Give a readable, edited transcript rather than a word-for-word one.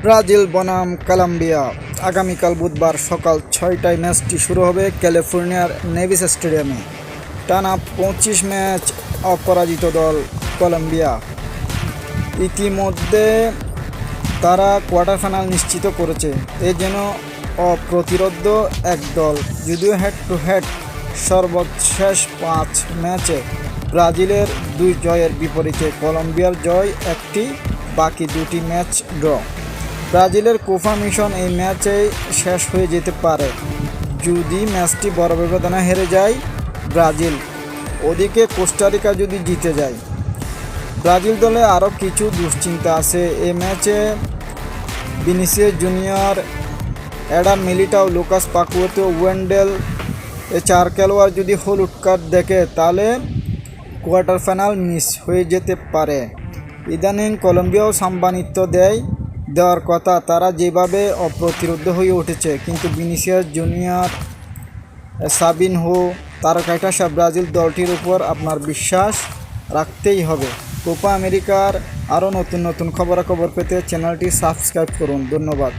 Brazil বনাম Colombia. আগামীকাল বুধবার সকাল ৬টায় ম্যাচটি শুরু হবে ক্যালিফোর্নিয়ার নেভিস স্টেডিয়ামে। টানা ২৫ ম্যাচ অপরাজিত দল কলম্বিয়া। ইতিমধ্যে তারা কোয়ার্টার ফাইনাল নিশ্চিত করেছে। এ যেন অপ্রতিরোধ্য এক দল। যদিও হেড টু হেড সর্বশেষ ৫ ম্যাচে ব্রাজিলের ২ জয়ের বিপরীতে কলম্বিয়ার জয় ১টি, বাকি ২টি ম্যাচ ড্র। ব্রাজিলের কোপা মিশন এই ম্যাচেই শেষ হয়ে যেতে পারে যদি ম্যাচটি বড় ব্যবধানে হেরে যায় ব্রাজিল। ওদিকে কোস্টারিকা যদি জিতে যায়। ব্রাজিল দলে আরও কিছু দুশ্চিন্তা আছে। এই ম্যাচে Vinicius Junior, Eder Militao, Lucas Paqueta, Wendell, এই ৪ খেলোয়াড় যদি হলুদ কার্ড দেখে তাহলে কোয়ার্টার ফাইনাল মিস হয়ে যেতে পারে। ইদানিং কলম্বিয়াও সাম্বানিত্ব দেওয়ার কথা, তারা যেভাবে অপ্রতিরোধ্য হয়ে উঠেছে। কিন্তু ভিনিসিয়াস জুনিয়র, সাবিনহো, তারকাইটাসা ব্রাজিল দলটির উপর আপনার বিশ্বাস রাখতেই হবে। কোপা আমেরিকার আরও নতুন নতুন খবরাখবর পেতে চ্যানেলটি সাবস্ক্রাইব করুন। ধন্যবাদ।